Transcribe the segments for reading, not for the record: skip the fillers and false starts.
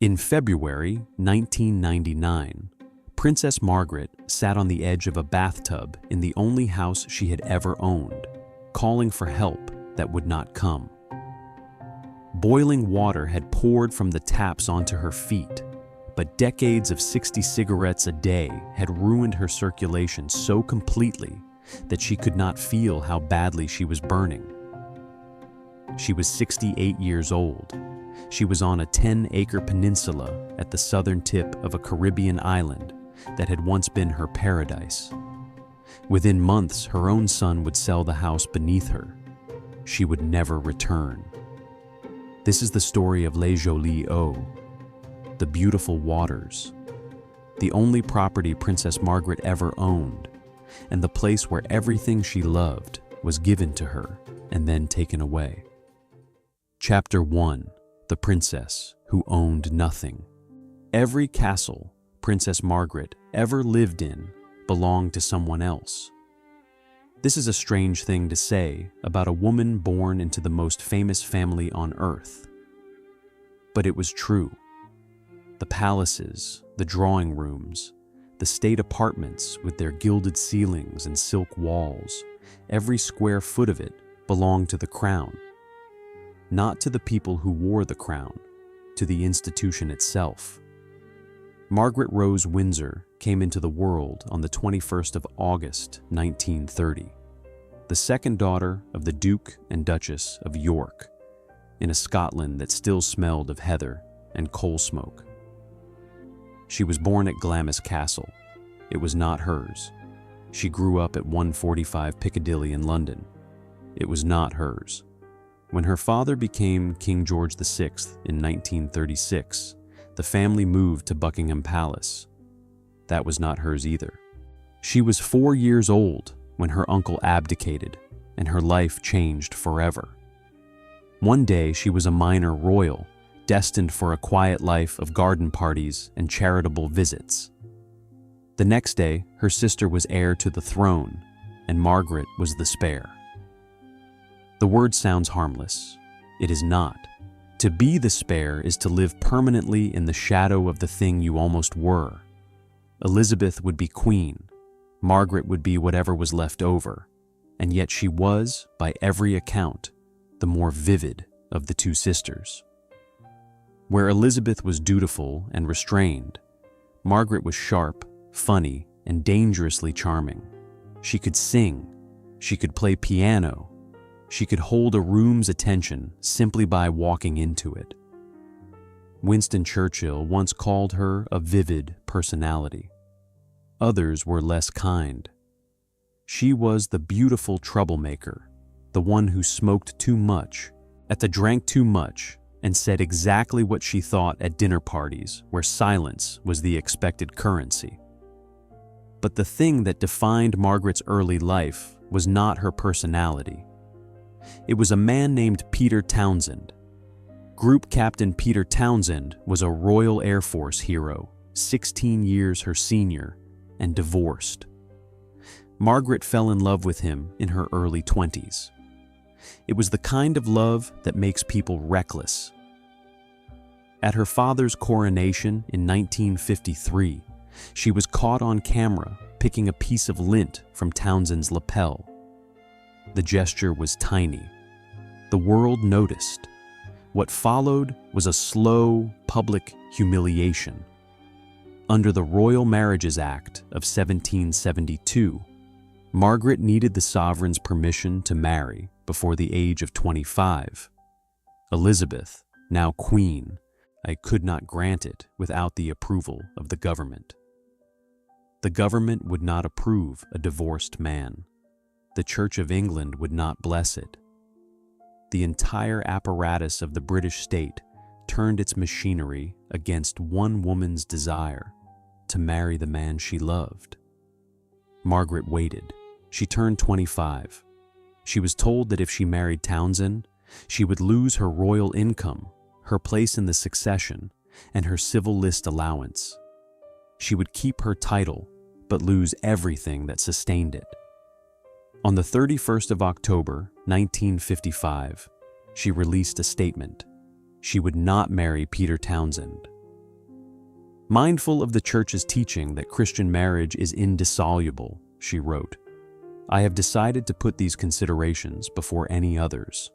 In February 1999, Princess Margaret sat on the edge of a bathtub in the only house she had ever owned, calling for help that would not come. Boiling water had poured from the taps onto her feet, but decades of 60 cigarettes a day had ruined her circulation so completely that she could not feel how badly she was burning. She was 68 years old. She was on a 10-acre peninsula at the southern tip of a Caribbean island that had once been her paradise. Within months, her own son would sell the house beneath her. She would never return. This is the story of Les Jolies Eaux, the beautiful waters, the only property Princess Margaret ever owned, and the place where everything she loved was given to her and then taken away. Chapter 1. The Princess Who Owned Nothing. Every castle Princess Margaret ever lived in belonged to someone else. This is a strange thing to say about a woman born into the most famous family on earth. But it was true. The palaces, the drawing rooms, the state apartments with their gilded ceilings and silk walls, every square foot of it belonged to the crown. Not to the people who wore the crown, to the institution itself. Margaret Rose Windsor came into the world on the 21st of August, 1930, the second daughter of the Duke and Duchess of York, in a Scotland that still smelled of heather and coal smoke. She was born at Glamis Castle. It was not hers. She grew up at 145 Piccadilly in London. It was not hers. When her father became King George VI in 1936, the family moved to Buckingham Palace. That was not hers either. She was 4 years old when her uncle abdicated, and her life changed forever. One day she was a minor royal, destined for a quiet life of garden parties and charitable visits. The next day, her sister was heir to the throne, and Margaret was the spare. The word sounds harmless. It is not. To be the spare is to live permanently in the shadow of the thing you almost were. Elizabeth would be queen. Margaret would be whatever was left over. And yet she was, by every account, the more vivid of the two sisters. Where Elizabeth was dutiful and restrained, Margaret was sharp, funny, and dangerously charming. She could sing. She could play piano. She could hold a room's attention simply by walking into it. Winston Churchill once called her a vivid personality. Others were less kind. She was the beautiful troublemaker, the one who smoked too much, drank too much, and said exactly what she thought at dinner parties where silence was the expected currency. But the thing that defined Margaret's early life was not her personality. It was a man named Peter Townsend. Group Captain Peter Townsend was a Royal Air Force hero, 16 years her senior, and divorced. Margaret fell in love with him in her early 20s. It was the kind of love that makes people reckless. At her father's coronation in 1953, she was caught on camera picking a piece of lint from Townsend's lapel. The gesture was tiny. The world noticed. What followed was a slow, public humiliation. Under the Royal Marriages Act of 1772, Margaret needed the sovereign's permission to marry before the age of 25. Elizabeth, now queen, I could not grant it without the approval of the government. The government would not approve a divorced man. The Church of England would not bless it. The entire apparatus of the British state turned its machinery against one woman's desire to marry the man she loved. Margaret waited. She turned 25. She was told that if she married Townsend, she would lose her royal income, her place in the succession, and her civil list allowance. She would keep her title, but lose everything that sustained it. On the 31st of October, 1955, she released a statement. She would not marry Peter Townsend. Mindful of the Church's teaching that Christian marriage is indissoluble, she wrote, "I have decided to put these considerations before any others."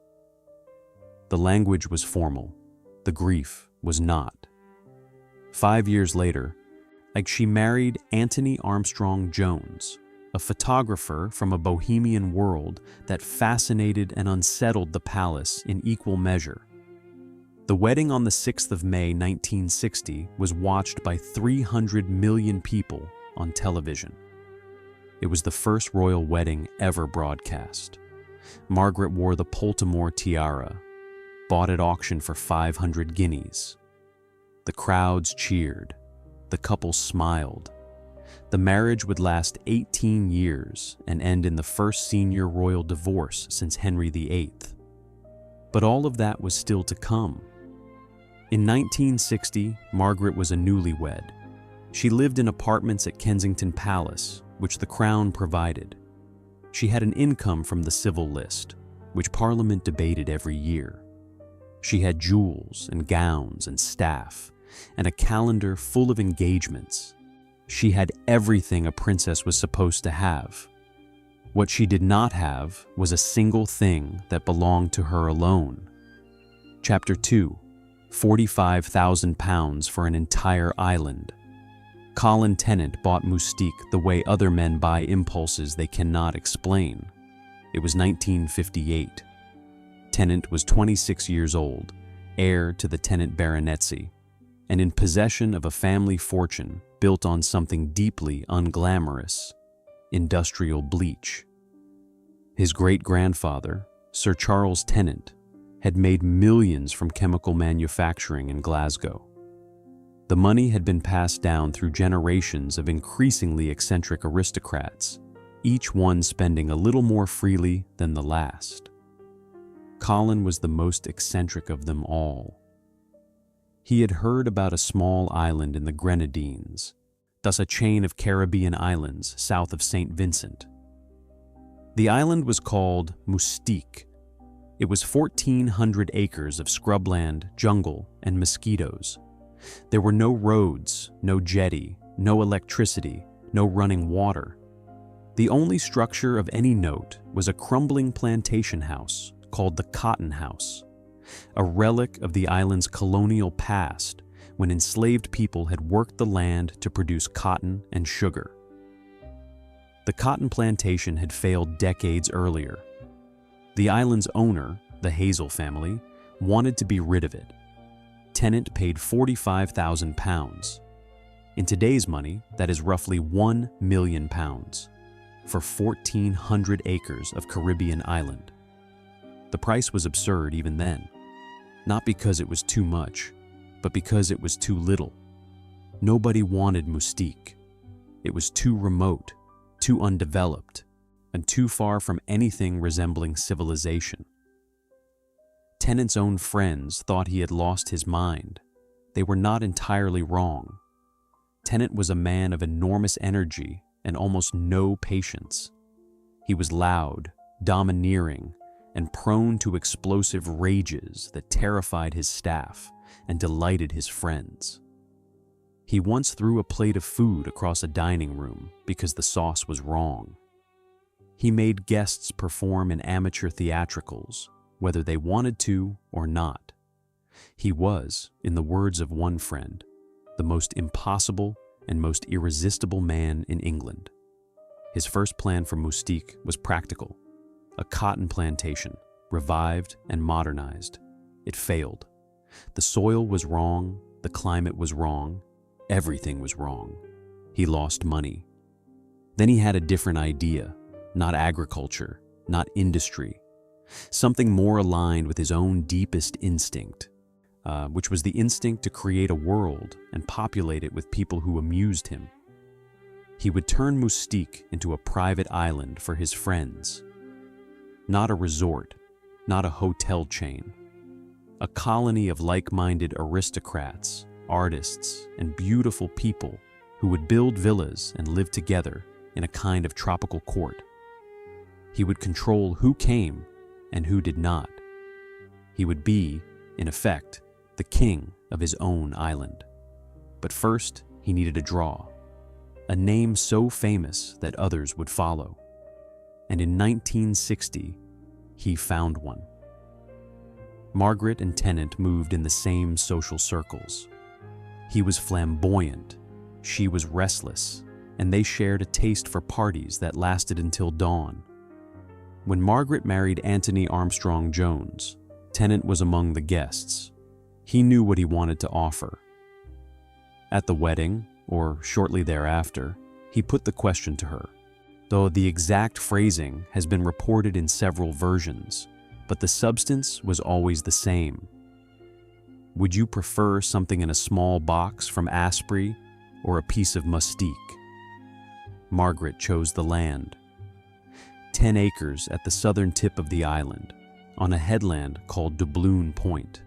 The language was formal. The grief was not. 5 years later, she married Anthony Armstrong Jones, a photographer from a bohemian world that fascinated and unsettled the palace in equal measure. The wedding on the 6th of May 1960 was watched by 300 million people on television. It was the first royal wedding ever broadcast. Margaret wore the Poltimore tiara, bought at auction for 500 guineas. The crowds cheered. The couple smiled. The marriage would last 18 years and end in the first senior royal divorce since Henry VIII. But all of that was still to come. In 1960, Margaret was a newlywed. She lived in apartments at Kensington Palace, which the Crown provided. She had an income from the civil list, which Parliament debated every year. She had jewels and gowns and staff, and a calendar full of engagements. She had everything a princess was supposed to have. What she did not have was a single thing that belonged to her alone. Chapter 2. £45,000 for an entire island. Colin Tennant bought Mustique the way other men buy impulses they cannot explain. It was 1958. Tennant was 26 years old, heir to the Tennant baronetcy, and in possession of a family fortune built on something deeply unglamorous: industrial bleach. His great-grandfather, Sir Charles Tennant, had made millions from chemical manufacturing in Glasgow. The money had been passed down through generations of increasingly eccentric aristocrats, each one spending a little more freely than the last. Colin was the most eccentric of them all. He had heard about a small island in the Grenadines, thus a chain of Caribbean islands south of St. Vincent. The island was called Mustique. It was 1,400 acres of scrubland, jungle, and mosquitoes. There were no roads, no jetty, no electricity, no running water. The only structure of any note was a crumbling plantation house called the Cotton House, a relic of the island's colonial past when enslaved people had worked the land to produce cotton and sugar. The cotton plantation had failed decades earlier. The island's owner, the Hazel family, wanted to be rid of it. Tennant paid £45,000. In today's money, that is roughly £1 million for 1,400 acres of Caribbean island. The price was absurd even then, not because it was too much, but because it was too little. Nobody wanted Mustique. It was too remote, too undeveloped, and too far from anything resembling civilization. Tennant's own friends thought he had lost his mind. They were not entirely wrong. Tennant was a man of enormous energy and almost no patience. He was loud, domineering, and prone to explosive rages that terrified his staff and delighted his friends. He once threw a plate of food across a dining room because the sauce was wrong. He made guests perform in amateur theatricals, whether they wanted to or not. He was, in the words of one friend, the most impossible and most irresistible man in England. His first plan for Mustique was practical: a cotton plantation, revived and modernized. It failed. The soil was wrong, the climate was wrong, everything was wrong. He lost money. Then he had a different idea: not agriculture, not industry, something more aligned with his own deepest instinct, which was the instinct to create a world and populate it with people who amused him. He would turn Mustique into a private island for his friends. Not a resort, not a hotel chain. A colony of like-minded aristocrats, artists, and beautiful people who would build villas and live together in a kind of tropical court. He would control who came and who did not. He would be, in effect, the king of his own island. But first, he needed a draw, a name so famous that others would follow. And in 1960, he found one. Margaret and Tenic moved in the same social circles. He was flamboyant, she was restless, and they shared a taste for parties that lasted until dawn. When Margaret married Anthony Armstrong Jones, Tenic was among the guests. He knew what he wanted to offer. At the wedding, or shortly thereafter, he put the question to her, though the exact phrasing has been reported in several versions, but the substance was always the same. Would you prefer something in a small box from Asprey or a piece of Mustique? Margaret chose the land. 10 acres at the southern tip of the island, on a headland called Doubloon Point.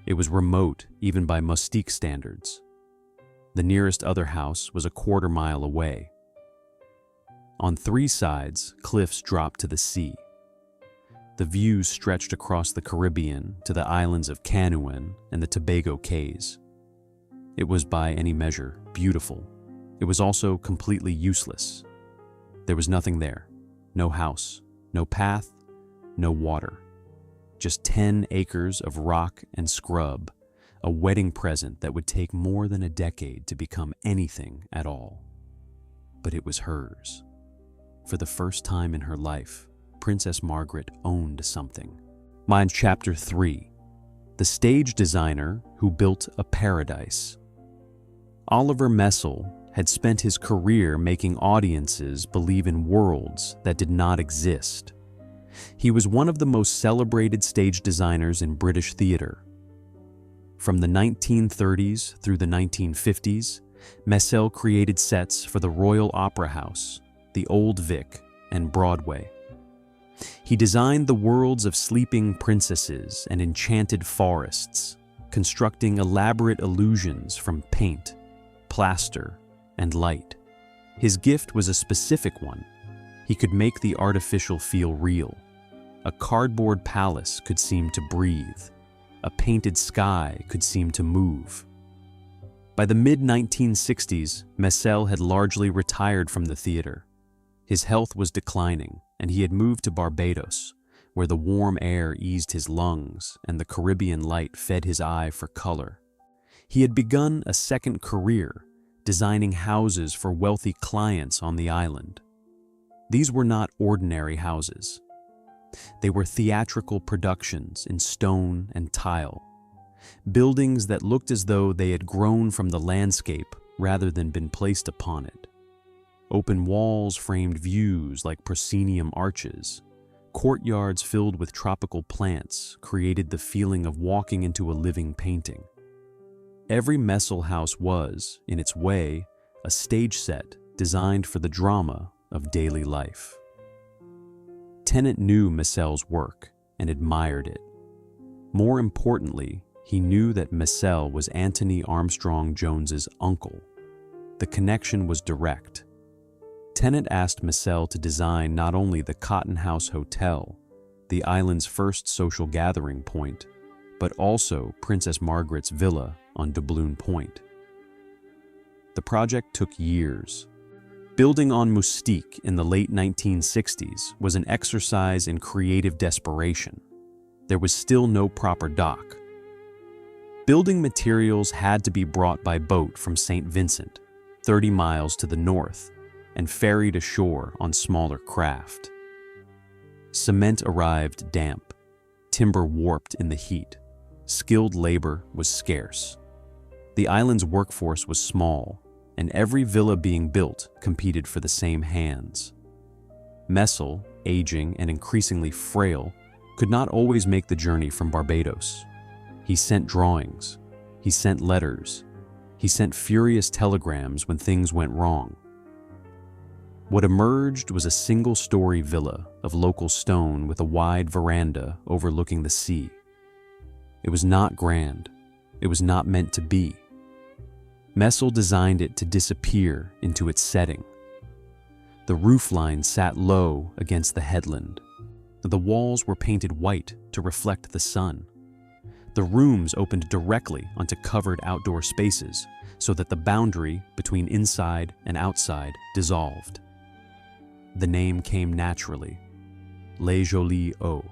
It was remote even by Mustique standards. The nearest other house was a quarter-mile away. On 3 sides, cliffs dropped to the sea. The views stretched across the Caribbean to the islands of Canouan and the Tobago Cays. It was by any measure beautiful. It was also completely useless. There was nothing there. No house, no path, no water. Just 10 acres of rock and scrub, a wedding present that would take more than a decade to become anything at all. But it was hers. For the first time in her life, Princess Margaret owned something. Chapter 3. The stage designer who built a paradise. Oliver Messel had spent his career making audiences believe in worlds that did not exist. He was one of the most celebrated stage designers in British theatre. From the 1930s through the 1950s, Messel created sets for the Royal Opera House, the Old Vic, and Broadway. He designed the worlds of sleeping princesses and enchanted forests, constructing elaborate illusions from paint, plaster, and light. His gift was a specific one. He could make the artificial feel real. A cardboard palace could seem to breathe. A painted sky could seem to move. By the mid-1960s, Messel had largely retired from the theater. His health was declining, and he had moved to Barbados, where the warm air eased his lungs and the Caribbean light fed his eye for color. He had begun a second career, designing houses for wealthy clients on the island. These were not ordinary houses. They were theatrical productions in stone and tile, buildings that looked as though they had grown from the landscape rather than been placed upon it. Open walls framed views like proscenium arches. Courtyards filled with tropical plants created the feeling of walking into a living painting. Every Messel house was, in its way, a stage set designed for the drama of daily life. Tenic knew Messel's work and admired it. More importantly, he knew that Messel was Anthony Armstrong Jones's uncle. The connection was direct. Tenic asked Messel to design not only the Cotton House Hotel, the island's first social gathering point, but also Princess Margaret's villa on Doubloon Point. The project took years. Building on Mustique in the late 1960s was an exercise in creative desperation. There was still no proper dock. Building materials had to be brought by boat from St. Vincent, 30 miles to the north, and ferried ashore on smaller craft. Cement arrived damp, timber warped in the heat. Skilled labor was scarce. The island's workforce was small, and every villa being built competed for the same hands. Messel, aging and increasingly frail, could not always make the journey from Barbados. He sent drawings, he sent letters, he sent furious telegrams when things went wrong. What emerged was a single-story villa of local stone with a wide veranda overlooking the sea. It was not grand. It was not meant to be. Messel designed it to disappear into its setting. The roofline sat low against the headland. The walls were painted white to reflect the sun. The rooms opened directly onto covered outdoor spaces, so that the boundary between inside and outside dissolved. The name came naturally. Les Jolies Eaux,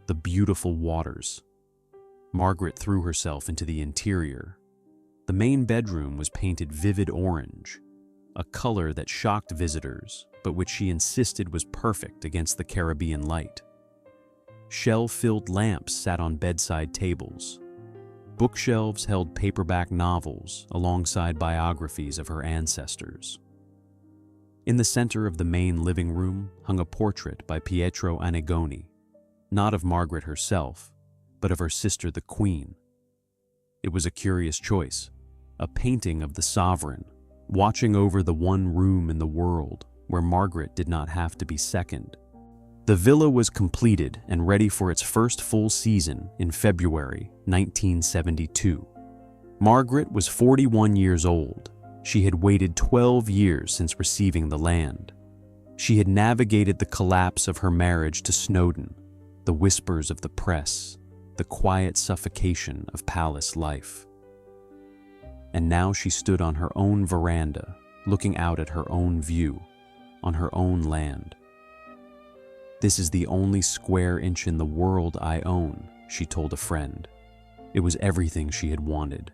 the beautiful waters. Margaret threw herself into the interior. The main bedroom was painted vivid orange, a color that shocked visitors, but which she insisted was perfect against the Caribbean light. Shell-filled lamps sat on bedside tables. Bookshelves held paperback novels alongside biographies of her ancestors. In the center of the main living room hung a portrait by Pietro Annigoni, not of Margaret herself, but of her sister the Queen. It was a curious choice, a painting of the sovereign, watching over the one room in the world where Margaret did not have to be second. The villa was completed and ready for its first full season in February 1972. Margaret was 41 years old. She had waited 12 years since receiving the land. She had navigated the collapse of her marriage to Snowden, the whispers of the press, the quiet suffocation of palace life. And now she stood on her own veranda, looking out at her own view, on her own land. "This is the only square inch in the world I own," she told a friend. It was everything she had wanted,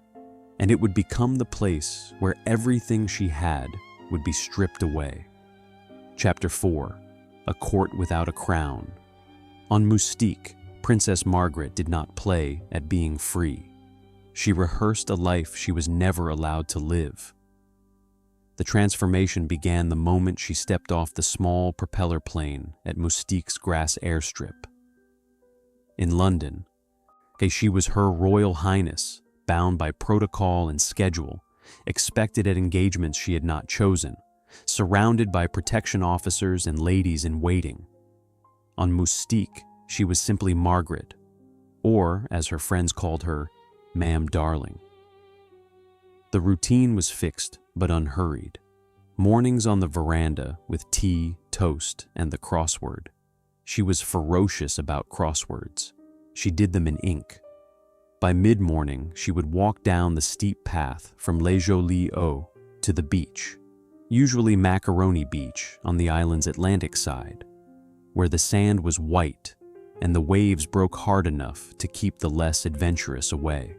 and it would become the place where everything she had would be stripped away. Chapter 4. A Court Without a Crown. On Mustique, Princess Margaret did not play at being free. She rehearsed a life she was never allowed to live. The transformation began the moment she stepped off the small propeller plane at Mustique's grass airstrip. In London, she was Her Royal Highness, bound by protocol and schedule, expected at engagements she had not chosen, surrounded by protection officers and ladies in waiting. On Mustique, she was simply Margaret, or, as her friends called her, Ma'am Darling. The routine was fixed but unhurried. Mornings on the veranda with tea, toast, and the crossword. She was ferocious about crosswords. She did them in ink. By mid-morning, she would walk down the steep path from Les Jolies Eaux to the beach, usually Macaroni Beach on the island's Atlantic side, where the sand was white and the waves broke hard enough to keep the less adventurous away.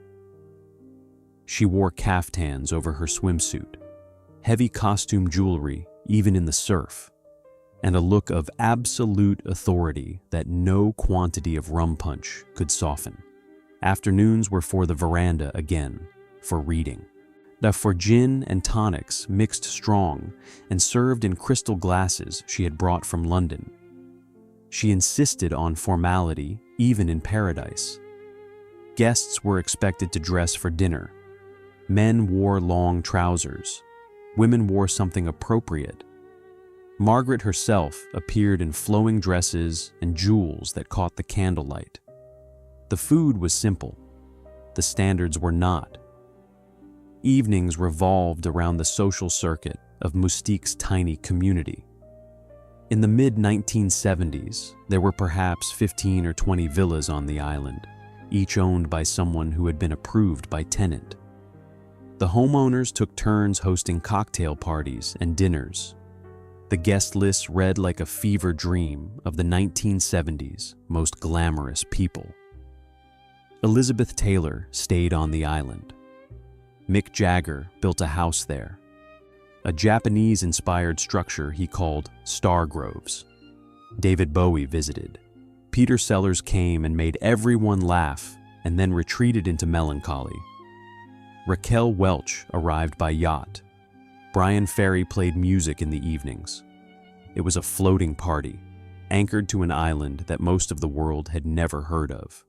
She wore caftans over her swimsuit, heavy costume jewelry even in the surf, and a look of absolute authority that no quantity of rum punch could soften. Afternoons were for the veranda again, for reading. For gin and tonics mixed strong and served in crystal glasses she had brought from London. She insisted on formality even in paradise. Guests were expected to dress for dinner. Men wore long trousers. Women wore something appropriate. Margaret herself appeared in flowing dresses and jewels that caught the candlelight. The food was simple. The standards were not. Evenings revolved around the social circuit of Mustique's tiny community. In the mid-1970s, there were perhaps 15 or 20 villas on the island, each owned by someone who had been approved by tenant. The homeowners took turns hosting cocktail parties and dinners. The guest list read like a fever dream of the 1970s' most glamorous people. Elizabeth Taylor stayed on the island. Mick Jagger built a house there, a Japanese-inspired structure he called Star Groves. David Bowie visited. Peter Sellers came and made everyone laugh and then retreated into melancholy. Raquel Welch arrived by yacht. Brian Ferry played music in the evenings. It was a floating party, anchored to an island that most of the world had never heard of.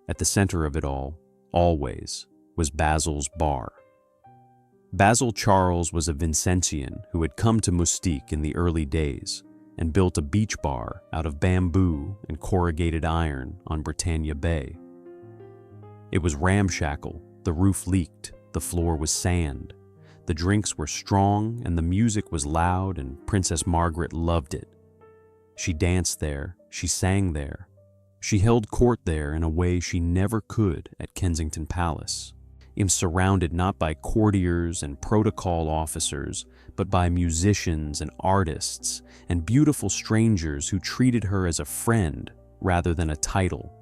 At the center of it all, always, was Basil's bar. Basil Charles was a Vincentian who had come to Mustique in the early days and built a beach bar out of bamboo and corrugated iron on Britannia Bay. It was ramshackle. The roof leaked, the floor was sand. The drinks were strong and the music was loud, and Princess Margaret loved it. She danced there, she sang there. She held court there in a way she never could at Kensington Palace, surrounded not by courtiers and protocol officers, but by musicians and artists and beautiful strangers who treated her as a friend rather than a title.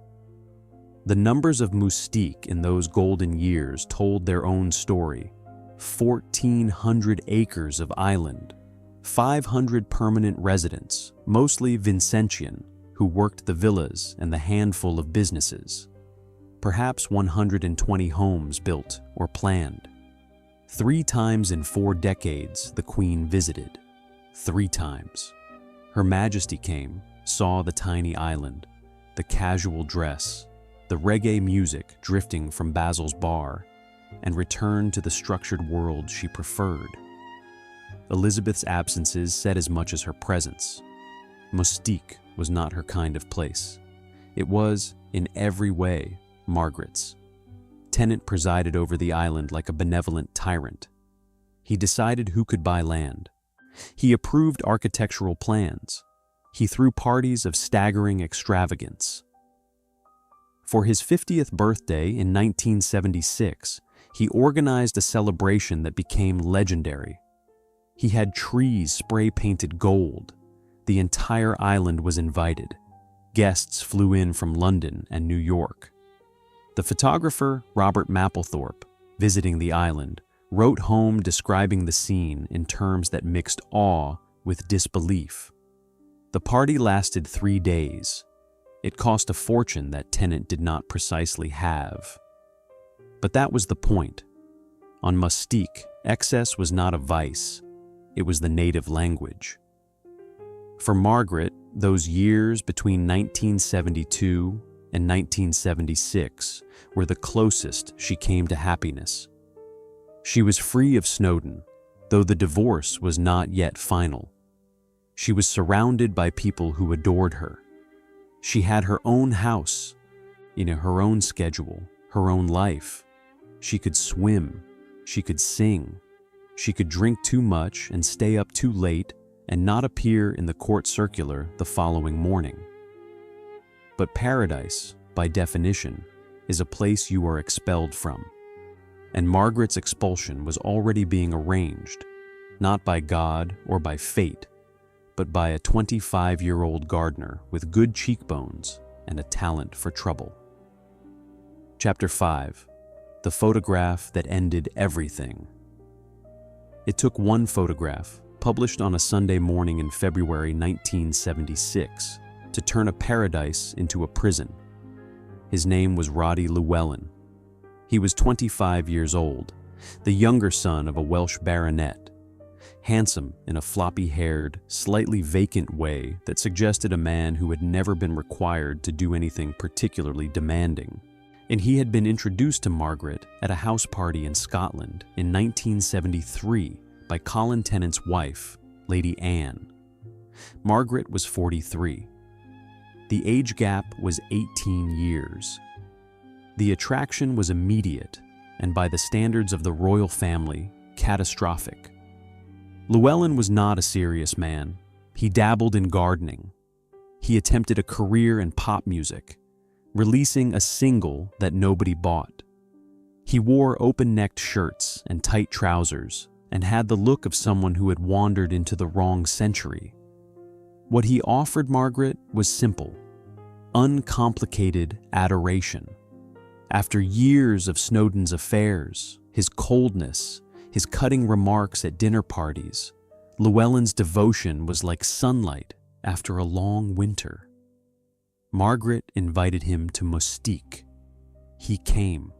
The numbers of Mustique in those golden years told their own story. 1,400 acres of island, 500 permanent residents, mostly Vincentian, who worked the villas and the handful of businesses. Perhaps 120 homes built or planned. 3 times in 4 decades the Queen visited. 3 times. Her Majesty came, saw the tiny island, the casual dress, the reggae music drifting from Basil's bar, and returned to the structured world she preferred. Elizabeth's absences said as much as her presence. Mustique was not her kind of place. It was, in every way, Margaret's. Tenic presided over the island like a benevolent tyrant. He decided who could buy land. He approved architectural plans. He threw parties of staggering extravagance. For his 50th birthday in 1976, he organized a celebration that became legendary. He had trees spray-painted gold. The entire island was invited. Guests flew in from London and New York. The photographer, Robert Mapplethorpe, visiting the island, wrote home describing the scene in terms that mixed awe with disbelief. The party lasted 3 days. It cost a fortune that Tenic did not precisely have. But that was the point. On Mustique, excess was not a vice. It was the native language. For Margaret, those years between 1972 and 1976 were the closest she came to happiness. She was free of Snowdon, though the divorce was not yet final. She was surrounded by people who adored her. She had her own house, her own schedule, her own life. She could swim, she could sing, she could drink too much and stay up too late and not appear in the court circular the following morning. But paradise, by definition, is a place you are expelled from. And Margaret's expulsion was already being arranged, not by God or by fate, but by a 25-year-old gardener with good cheekbones and a talent for trouble. Chapter 5. The photograph that ended everything. It took one photograph, published on a Sunday morning in February 1976, to turn a paradise into a prison. His name was Roddy Llewellyn. He was 25 years old, the younger son of a Welsh baronet, handsome in a floppy-haired, slightly vacant way that suggested a man who had never been required to do anything particularly demanding. And he had been introduced to Margaret at a house party in Scotland in 1973 by Colin Tennant's wife, Lady Anne. Margaret was 43. The age gap was 18 years. The attraction was immediate, and by the standards of the royal family, catastrophic. Llewellyn was not a serious man. He dabbled in gardening. He attempted a career in pop music, releasing a single that nobody bought. He wore open-necked shirts and tight trousers and had the look of someone who had wandered into the wrong century. What he offered Margaret was simple, uncomplicated adoration. After years of Snowdon's affairs, his coldness, his cutting remarks at dinner parties, Llewellyn's devotion was like sunlight after a long winter. Margaret invited him to Mustique. He came.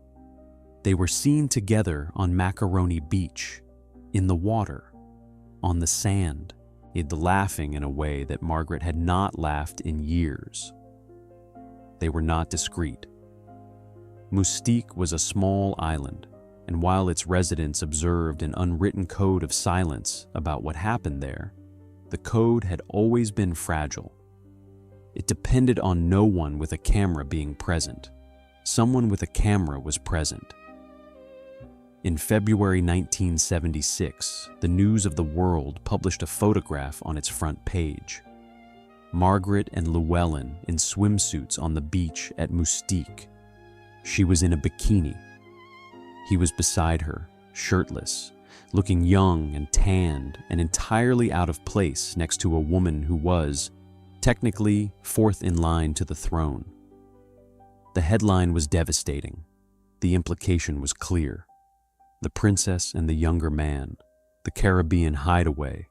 They were seen together on Macaroni Beach, in the water, on the sand, laughing in a way that Margaret had not laughed in years. They were not discreet. Mustique was a small island, and while its residents observed an unwritten code of silence about what happened there, the code had always been fragile. It depended on no one with a camera being present. Someone with a camera was present. In February 1976, the News of the World published a photograph on its front page. Margaret and Llewellyn in swimsuits on the beach at Mustique. She was in a bikini. He was beside her, shirtless, looking young and tanned and entirely out of place next to a woman who was, technically, fourth in line to the throne. The headline was devastating. The implication was clear. The princess and the younger man, the Caribbean hideaway,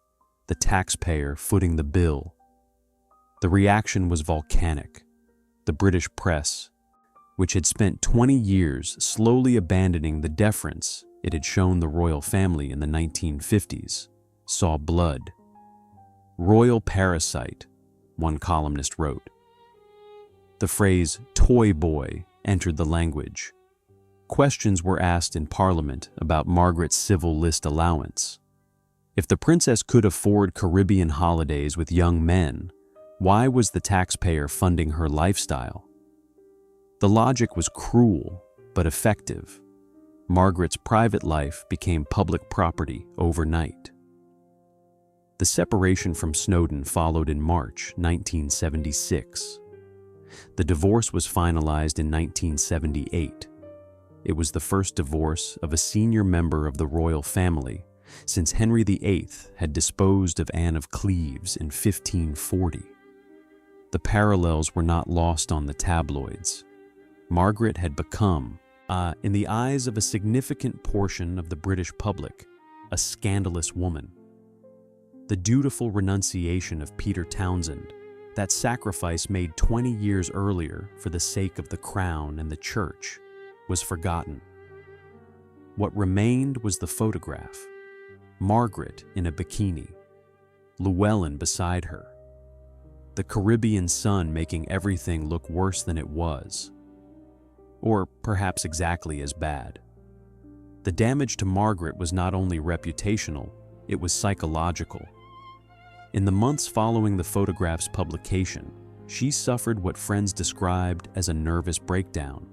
the taxpayer footing the bill. The reaction was volcanic. The British press, which had spent 20 years slowly abandoning the deference it had shown the royal family in the 1950s, saw blood. "Royal parasite," one columnist wrote. The phrase "toy boy" entered the language. Questions were asked in Parliament about Margaret's civil list allowance. If the princess could afford Caribbean holidays with young men, why was the taxpayer funding her lifestyle? The logic was cruel, but effective. Margaret's private life became public property overnight. The separation from Snowdon followed in March 1976. The divorce was finalized in 1978. It was the first divorce of a senior member of the royal family since Henry VIII had disposed of Anne of Cleves in 1540. The parallels were not lost on the tabloids. Margaret had become, in the eyes of a significant portion of the British public, a scandalous woman. The dutiful renunciation of Peter Townsend, that sacrifice made 20 years earlier for the sake of the crown and the church, was forgotten. What remained was the photograph. Margaret in a bikini, Llewellyn beside her. The Caribbean sun making everything look worse than it was. Or perhaps exactly as bad. The damage to Margaret was not only reputational, it was psychological. In the months following the photograph's publication, she suffered what friends described as a nervous breakdown.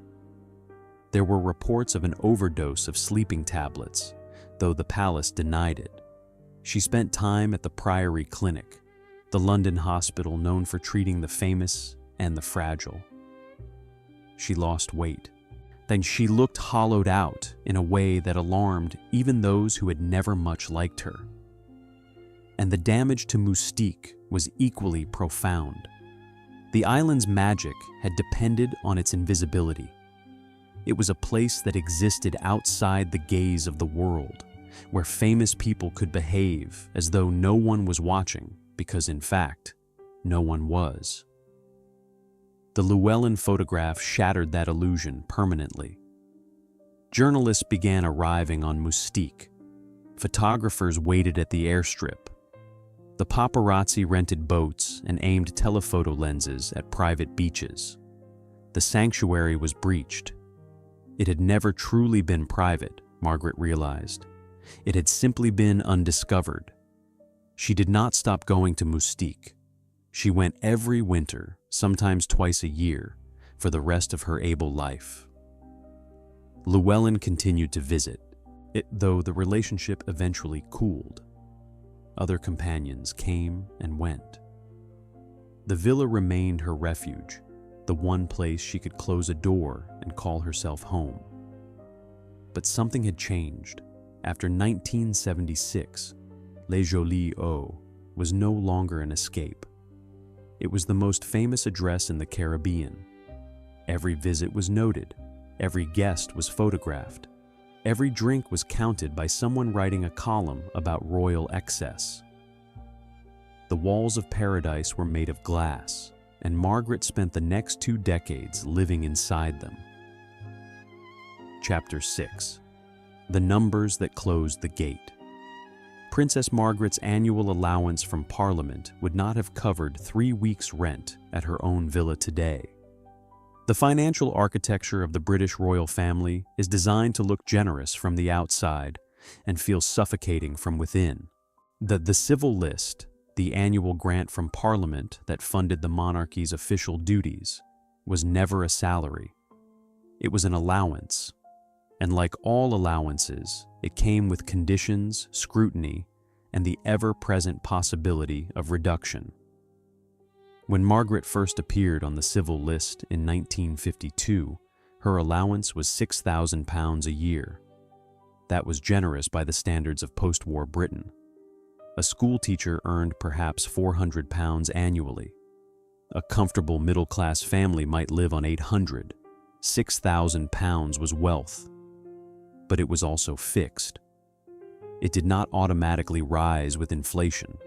There were reports of an overdose of sleeping tablets, though the palace denied it. She spent time at the Priory Clinic, the London hospital known for treating the famous and the fragile. She lost weight. Then she looked hollowed out in a way that alarmed even those who had never much liked her. And the damage to Mustique was equally profound. The island's magic had depended on its invisibility. It was a place that existed outside the gaze of the world, where famous people could behave as though no one was watching, because in fact, no one was. The Llewellyn photograph shattered that illusion permanently. Journalists began arriving on Mustique. Photographers waited at the airstrip. The paparazzi rented boats and aimed telephoto lenses at private beaches. The sanctuary was breached. It had never truly been private, Margaret realized. It had simply been undiscovered. She did not stop going to Mustique. She went every winter, sometimes twice a year, for the rest of her able life. Llewellyn continued to visit, though the relationship eventually cooled. Other companions came and went. The villa remained her refuge, the one place she could close a door and call herself home. But something had changed. After 1976, Les Jolies Eaux was no longer an escape. It was the most famous address in the Caribbean. Every visit was noted. Every guest was photographed. Every drink was counted by someone writing a column about royal excess. The walls of paradise were made of glass, and Margaret spent the next 2 decades living inside them. Chapter 6. The numbers that closed the gate. Princess Margaret's annual allowance from Parliament would not have covered 3 weeks' rent at her own villa today. The financial architecture of the British royal family is designed to look generous from the outside and feel suffocating from within. The civil list, the annual grant from Parliament that funded the monarchy's official duties, was never a salary. It was an allowance. And like all allowances, it came with conditions, scrutiny, and the ever-present possibility of reduction. When Margaret first appeared on the civil list in 1952, her allowance was £6,000 a year. That was generous by the standards of post-war Britain. A schoolteacher earned perhaps £400 annually. A comfortable middle-class family might live on £800. £6,000 was wealth. But it was also fixed. It did not automatically rise with inflation.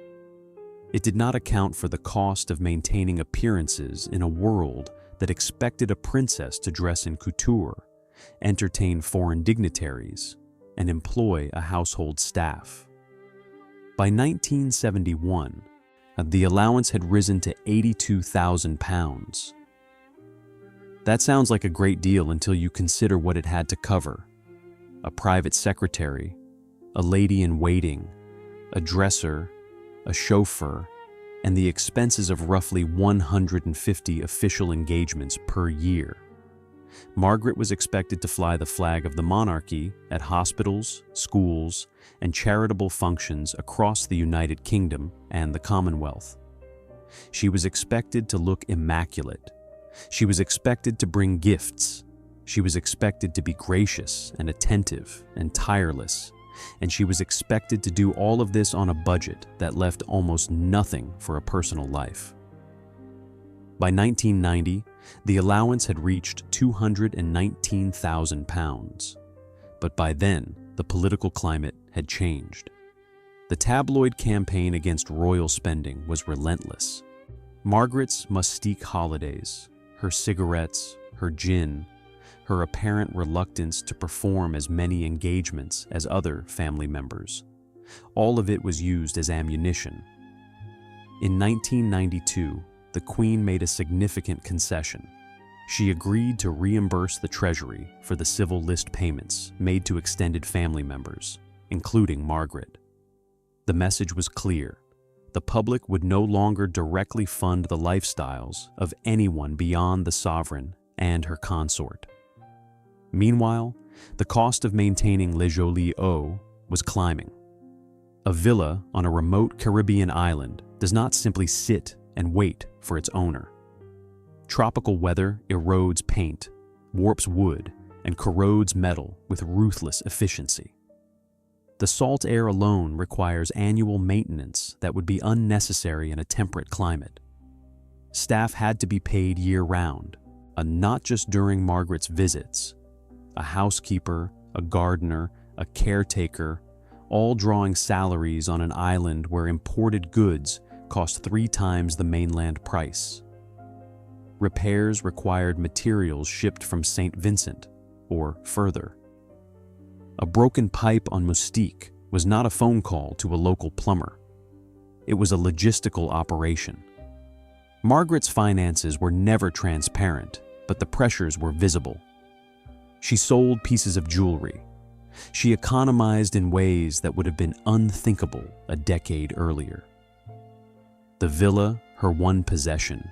It did not account for the cost of maintaining appearances in a world that expected a princess to dress in couture, entertain foreign dignitaries, and employ a household staff. By 1971, the allowance had risen to £82,000. That sounds like a great deal until you consider what it had to cover: a private secretary, a lady-in-waiting, a dresser, a chauffeur, and the expenses of roughly 150 official engagements per year. Margaret was expected to fly the flag of the monarchy at hospitals, schools, and charitable functions across the United Kingdom and the Commonwealth. She was expected to look immaculate. She was expected to bring gifts. She was expected to be gracious and attentive and tireless. And she was expected to do all of this on a budget that left almost nothing for a personal life. By 1990, the allowance had reached £219,000. But by then, the political climate had changed. The tabloid campaign against royal spending was relentless. Margaret's Mustique holidays, her cigarettes, her gin, her apparent reluctance to perform as many engagements as other family members, all of it was used as ammunition. In 1992, the Queen made a significant concession. She agreed to reimburse the Treasury for the civil list payments made to extended family members, including Margaret. The message was clear. The public would no longer directly fund the lifestyles of anyone beyond the sovereign and her consort. Meanwhile, the cost of maintaining Les Jolies Eaux was climbing. A villa on a remote Caribbean island does not simply sit and wait for its owner. Tropical weather erodes paint, warps wood, and corrodes metal with ruthless efficiency. The salt air alone requires annual maintenance that would be unnecessary in a temperate climate. Staff had to be paid year-round, and not just during Margaret's visits. A housekeeper, a gardener, a caretaker, all drawing salaries on an island where imported goods cost 3 times the mainland price. Repairs required materials shipped from St. Vincent, or further. A broken pipe on Mustique was not a phone call to a local plumber. It was a logistical operation. Margaret's finances were never transparent, but the pressures were visible. She sold pieces of jewelry. She economized in ways that would have been unthinkable a decade earlier. The villa, her one possession,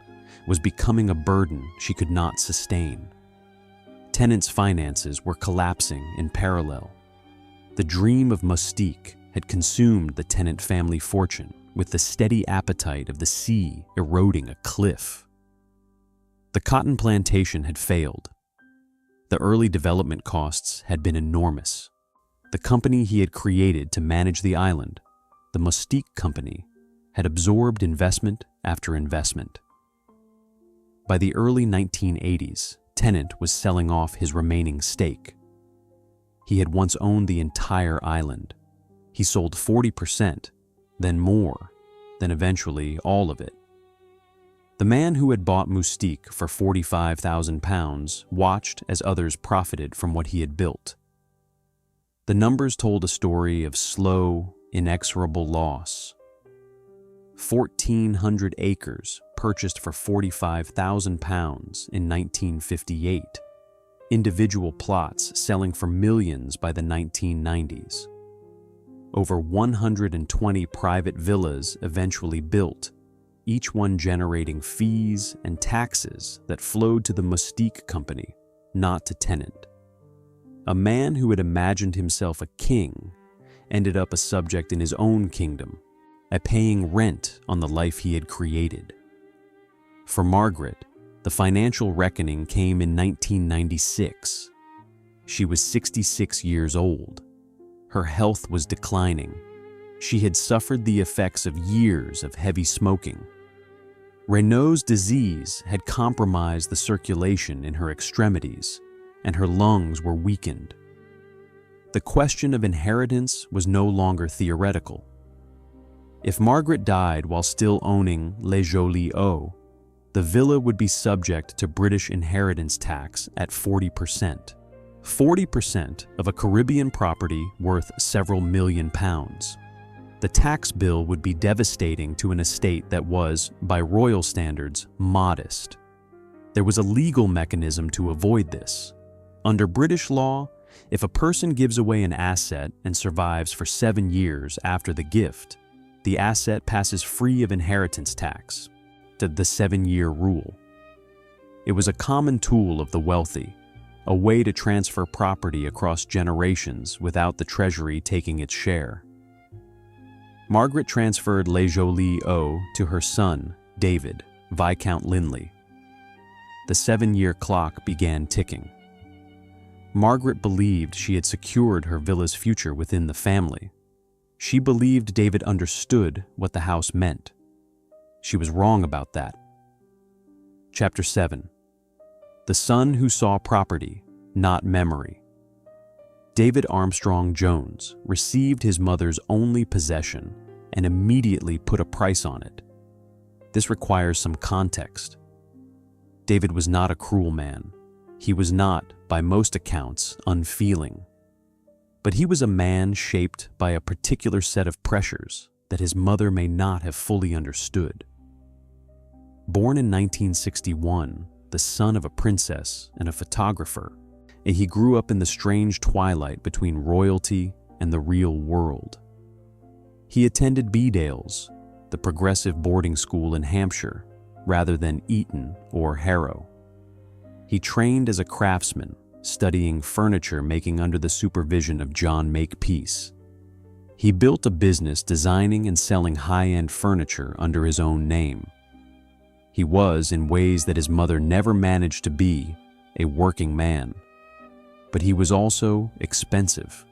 was becoming a burden she could not sustain. Tenants' finances were collapsing in parallel. The dream of Mustique had consumed the tenant family fortune with the steady appetite of the sea eroding a cliff. The cotton plantation had failed. The early development costs had been enormous. The company he had created to manage the island, the Mustique Company, had absorbed investment after investment. By the early 1980s, Tennant was selling off his remaining stake. He had once owned the entire island. He sold 40%, then more, then eventually all of it. The man who had bought Mustique for £45,000 watched as others profited from what he had built. The numbers told a story of slow, inexorable loss. 1,400 acres purchased for £45,000 in 1958. Individual plots selling for millions by the 1990s. Over 120 private villas eventually built, each one generating fees and taxes that flowed to the Mustique Company, not to Tennant. A man who had imagined himself a king ended up a subject in his own kingdom, paying rent on the life he had created. For Margaret, the financial reckoning came in 1996. She was 66 years old. Her health was declining. She had suffered the effects of years of heavy smoking. Raynaud's disease had compromised the circulation in her extremities, and her lungs were weakened. The question of inheritance was no longer theoretical. If Margaret died while still owning Les Jolies Eaux, the villa would be subject to British inheritance tax at 40%. 40% of a Caribbean property worth several £1,000,000. The tax bill would be devastating to an estate that was, by royal standards, modest. There was a legal mechanism to avoid this. Under British law, if a person gives away an asset and survives for 7 years after the gift, the asset passes free of inheritance tax, the 7-year rule. It was a common tool of the wealthy, a way to transfer property across generations without the treasury taking its share. Margaret transferred Les Jolies Eaux to her son, David, Viscount Linley. The 7-year clock began ticking. Margaret believed she had secured her villa's future within the family. She believed David understood what the house meant. She was wrong about that. Chapter 7. The son who saw property, not memory. David Armstrong Jones received his mother's only possession and immediately put a price on it. This requires some context. David was not a cruel man. He was not, by most accounts, unfeeling. But he was a man shaped by a particular set of pressures that his mother may not have fully understood. Born in 1961, the son of a princess and a photographer, he grew up in the strange twilight between royalty and the real world. He attended Bedales, the progressive boarding school in Hampshire, rather than Eton or Harrow. He trained as a craftsman, studying furniture making under the supervision of John Makepeace. He built a business designing and selling high-end furniture under his own name. He was, in ways that his mother never managed to be, a working man. But he was also expensive.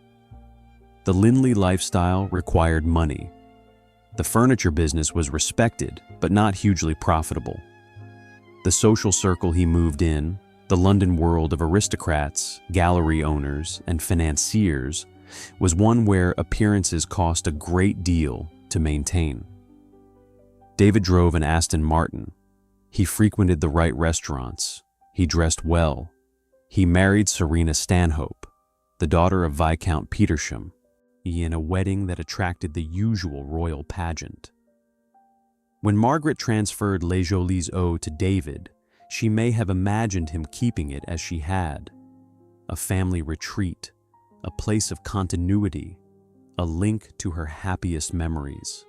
The Linley lifestyle required money. The furniture business was respected, but not hugely profitable. The social circle he moved in, the London world of aristocrats, gallery owners, and financiers, was one where appearances cost a great deal to maintain. David drove an Aston Martin. He frequented the right restaurants. He dressed well. He married Serena Stanhope, the daughter of Viscount Petersham, in a wedding that attracted the usual royal pageant. When Margaret transferred Les Jolies Eaux to David, she may have imagined him keeping it as she had, a family retreat, a place of continuity, a link to her happiest memories.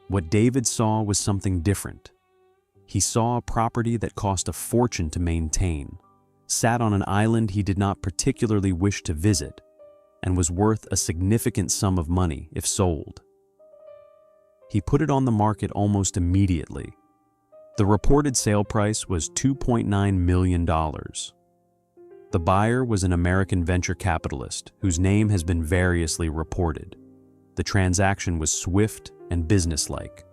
What David saw was something different. He saw a property that cost a fortune to maintain, sat on an island he did not particularly wish to visit, and was worth a significant sum of money if sold. He put it on the market almost immediately. The reported sale price was $2.9 million. The buyer was an American venture capitalist whose name has been variously reported. The transaction was swift and businesslike.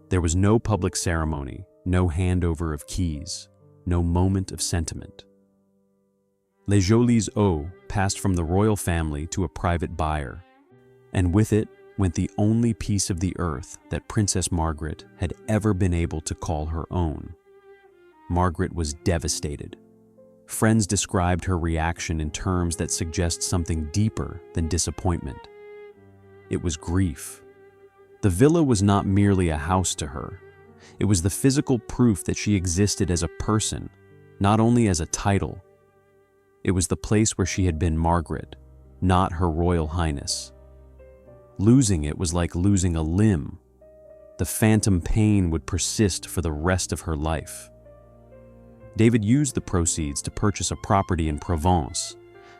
There was no public ceremony, no handover of keys, no moment of sentiment. Les Jolies Eaux passed from the royal family to a private buyer, and with it went the only piece of the earth that Princess Margaret had ever been able to call her own. Margaret was devastated. Friends described her reaction in terms that suggest something deeper than disappointment. It was grief. The villa was not merely a house to her. It was the physical proof that she existed as a person, not only as a title. It was the place where she had been Margaret, not Her Royal Highness. Losing it was like losing a limb. The phantom pain would persist for the rest of her life. David used the proceeds to purchase a property in Provence,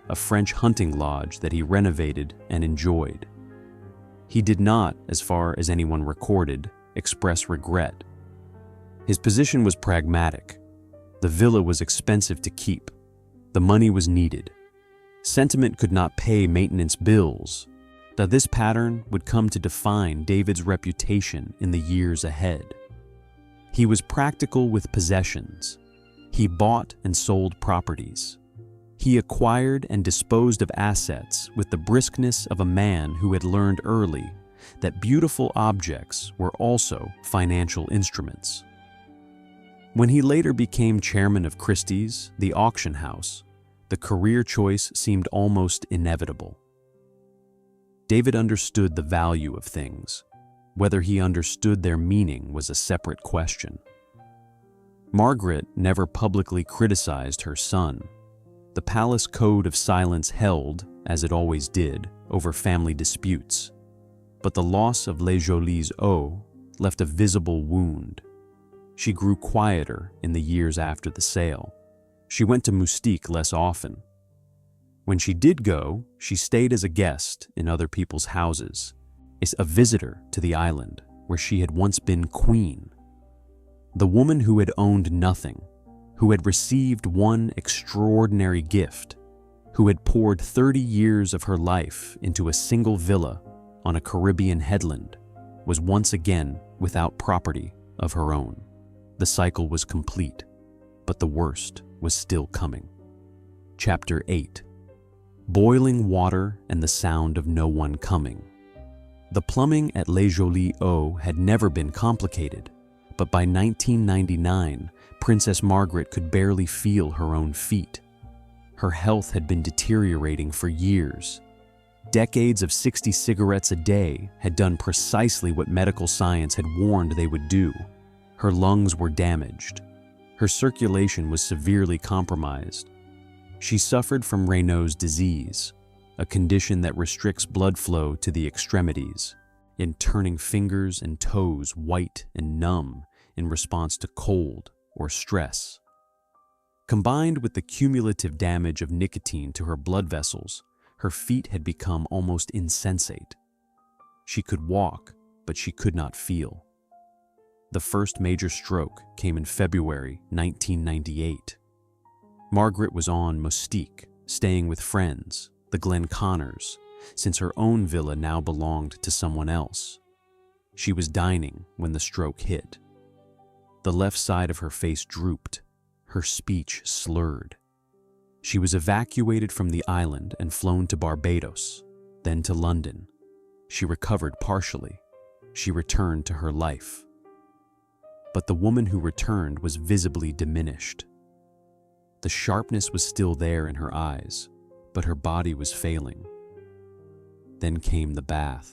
a French hunting lodge that he renovated and enjoyed. He did not, as far as anyone recorded, express regret. His position was pragmatic. The villa was expensive to keep. The money was needed. Sentiment could not pay maintenance bills. This pattern would come to define David's reputation in the years ahead. He was practical with possessions. He bought and sold properties. He acquired and disposed of assets with the briskness of a man who had learned early that beautiful objects were also financial instruments. When he later became chairman of Christie's, the auction house, the career choice seemed almost inevitable. David understood the value of things. Whether he understood their meaning was a separate question. Margaret never publicly criticized her son. The palace code of silence held, as it always did, over family disputes. But the loss of Les Jolies Eaux left a visible wound. She grew quieter in the years after the sale. She went to Mustique less often. When she did go, she stayed as a guest in other people's houses, a visitor to the island where she had once been queen. The woman who had owned nothing, who had received one extraordinary gift, who had poured 30 years of her life into a single villa on a Caribbean headland, was once again without property of her own. The cycle was complete, but the worst was still coming. Chapter 8. Boiling water and the sound of no one coming. The plumbing at Les Jolies Eaux had never been complicated, but by 1999, Princess Margaret could barely feel her own feet. Her health had been deteriorating for years. Decades of 60 cigarettes a day had done precisely what medical science had warned they would do. Her lungs were damaged. Her circulation was severely compromised. She suffered from Raynaud's disease, a condition that restricts blood flow to the extremities, in turning fingers and toes white and numb in response to cold or stress. Combined with the cumulative damage of nicotine to her blood vessels, her feet had become almost insensate. She could walk, but she could not feel. The first major stroke came in February 1998. Margaret was on Mustique, staying with friends, the Glenconnors, since her own villa now belonged to someone else. She was dining when the stroke hit. The left side of her face drooped, her speech slurred. She was evacuated from the island and flown to Barbados, then to London. She recovered partially. She returned to her life. But the woman who returned was visibly diminished. The sharpness was still there in her eyes, but her body was failing. Then came the bath.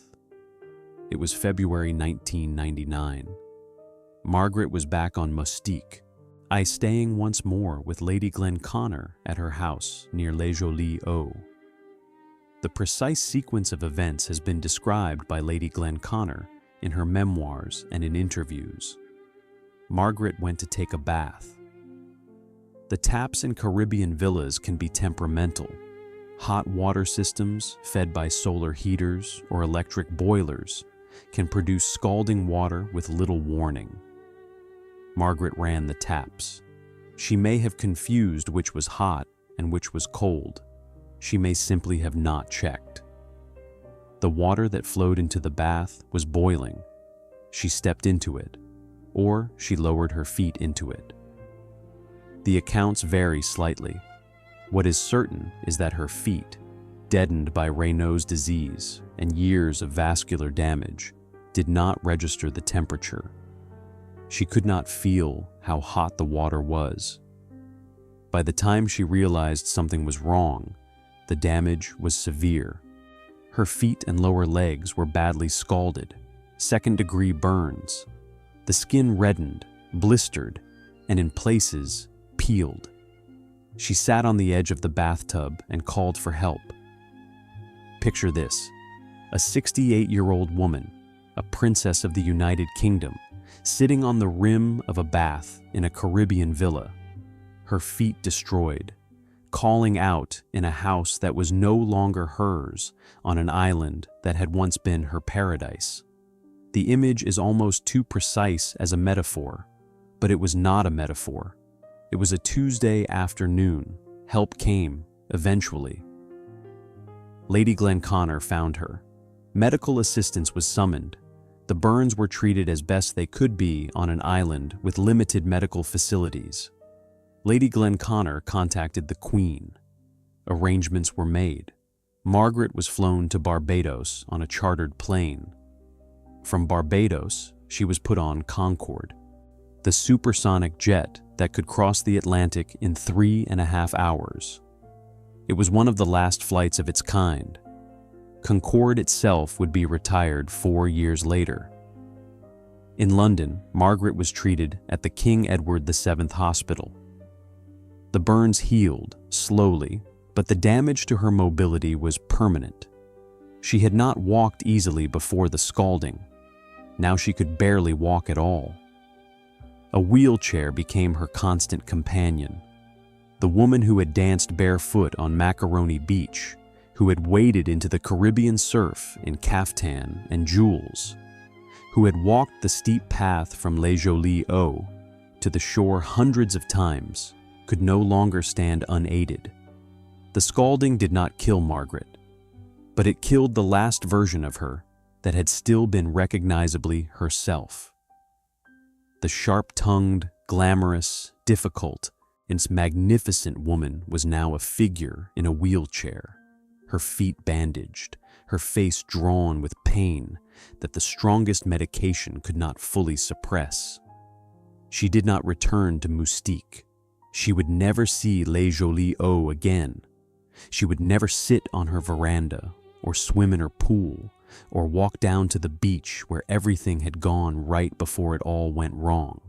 It was February 1999. Margaret was back on Mustique, staying once more with Lady Glenconnor at her house near Les Jolies Eaux. The precise sequence of events has been described by Lady Glenconnor in her memoirs and in interviews. Margaret went to take a bath. The taps in Caribbean villas can be temperamental. Hot water systems, fed by solar heaters or electric boilers, can produce scalding water with little warning. Margaret ran the taps. She may have confused which was hot and which was cold. She may simply have not checked. The water that flowed into the bath was boiling. She stepped into it, or she lowered her feet into it. The accounts vary slightly. What is certain is that her feet, deadened by Raynaud's disease and years of vascular damage, did not register the temperature. She could not feel how hot the water was. By the time she realized something was wrong, the damage was severe. Her feet and lower legs were badly scalded, second-degree burns. The skin reddened, blistered, and in places, peeled. She sat on the edge of the bathtub and called for help. Picture this: a 68-year-old woman, a princess of the United Kingdom, sitting on the rim of a bath in a Caribbean villa, her feet destroyed, calling out in a house that was no longer hers on an island that had once been her paradise. The image is almost too precise as a metaphor. But it was not a metaphor. It was a Tuesday afternoon. Help came, eventually. Lady Glenconnor found her. Medical assistance was summoned. The burns were treated as best they could be on an island with limited medical facilities. Lady Glenconnor contacted the Queen. Arrangements were made. Margaret was flown to Barbados on a chartered plane. From Barbados, she was put on Concorde, the supersonic jet that could cross the Atlantic in 3.5 hours. It was one of the last flights of its kind. Concorde itself would be retired 4 years later. In London, Margaret was treated at the King Edward VII Hospital. The burns healed, slowly, but the damage to her mobility was permanent. She had not walked easily before the scalding. Now she could barely walk at all. A wheelchair became her constant companion. The woman who had danced barefoot on Macaroni Beach, who had waded into the Caribbean surf in caftan and jewels, who had walked the steep path from Les Jolies Eaux to the shore hundreds of times, could no longer stand unaided. The scalding did not kill Margaret, but it killed the last version of her that had still been recognizably herself. The sharp-tongued, glamorous, difficult, and magnificent woman was now a figure in a wheelchair, her feet bandaged, her face drawn with pain that the strongest medication could not fully suppress. She did not return to Mustique. She would never see Les Jolies Eaux again. She would never sit on her veranda, or swim in her pool, or walk down to the beach where everything had gone right before it all went wrong.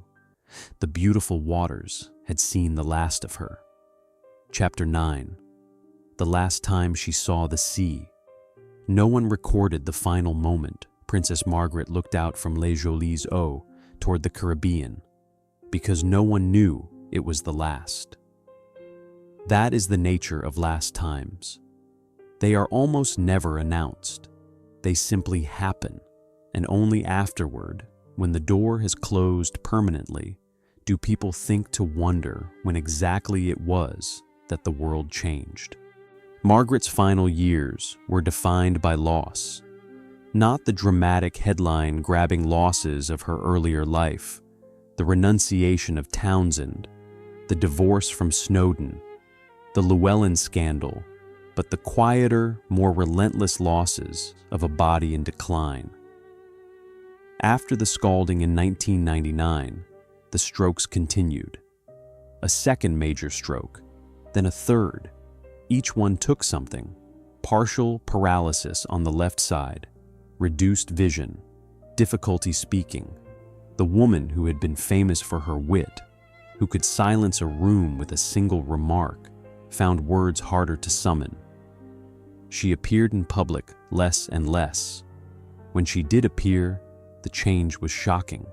The beautiful waters had seen the last of her. Chapter 9. The last time she saw the sea. No one recorded the final moment Princess Margaret looked out from Les Jolies Eaux toward the Caribbean, because no one knew it was the last. That is the nature of last times. They are almost never announced. They simply happen, and only afterward, when the door has closed permanently, do people think to wonder when exactly it was that the world changed. Margaret's final years were defined by loss, not the dramatic headline-grabbing losses of her earlier life, the renunciation of Townsend, the divorce from Snowden, the Llewellyn scandal, but the quieter, more relentless losses of a body in decline. After the scalding in 1999, the strokes continued. A second major stroke, then a third. Each one took something: partial paralysis on the left side, reduced vision, difficulty speaking. The woman who had been famous for her wit, who could silence a room with a single remark, found words harder to summon. She appeared in public less and less. When she did appear, the change was shocking.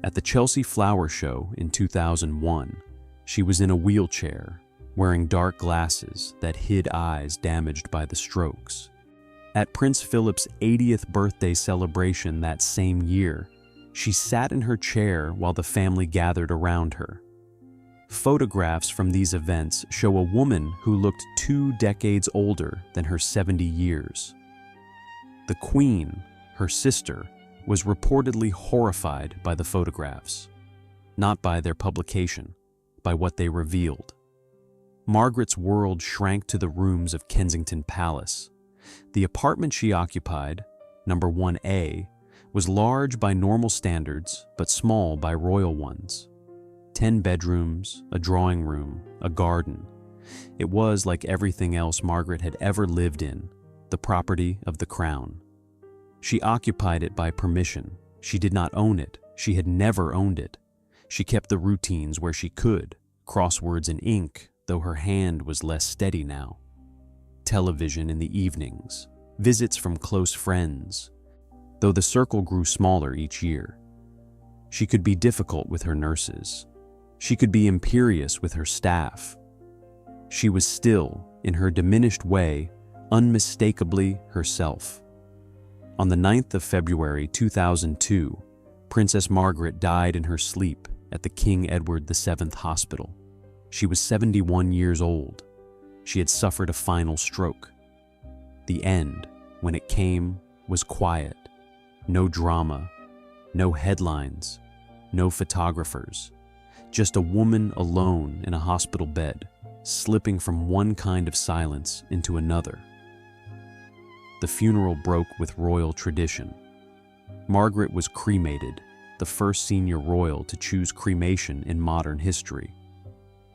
At the Chelsea Flower Show in 2001, she was in a wheelchair, wearing dark glasses that hid eyes damaged by the strokes. At Prince Philip's 80th birthday celebration that same year, she sat in her chair while the family gathered around her. Photographs from these events show a woman who looked 2 decades older than her 70 years. The Queen, her sister, was reportedly horrified by the photographs, not by their publication, by what they revealed. Margaret's world shrank to the rooms of Kensington Palace. The apartment she occupied, number 1A, was large by normal standards, but small by royal ones. 10 bedrooms, a drawing room, a garden. It was, like everything else Margaret had ever lived in, the property of the Crown. She occupied it by permission. She did not own it. She had never owned it. She kept the routines where she could, crosswords in ink, though her hand was less steady now. Television in the evenings, visits from close friends, though the circle grew smaller each year. She could be difficult with her nurses. She could be imperious with her staff. She was still, in her diminished way, unmistakably herself. On the 9th of February 2002, Princess Margaret died in her sleep at the King Edward VII Hospital. She was 71 years old. She had suffered a final stroke. The end, when it came, was quiet. No drama, no headlines, no photographers. Just a woman alone in a hospital bed, slipping from one kind of silence into another. The funeral broke with royal tradition. Margaret was cremated, the first senior royal to choose cremation in modern history.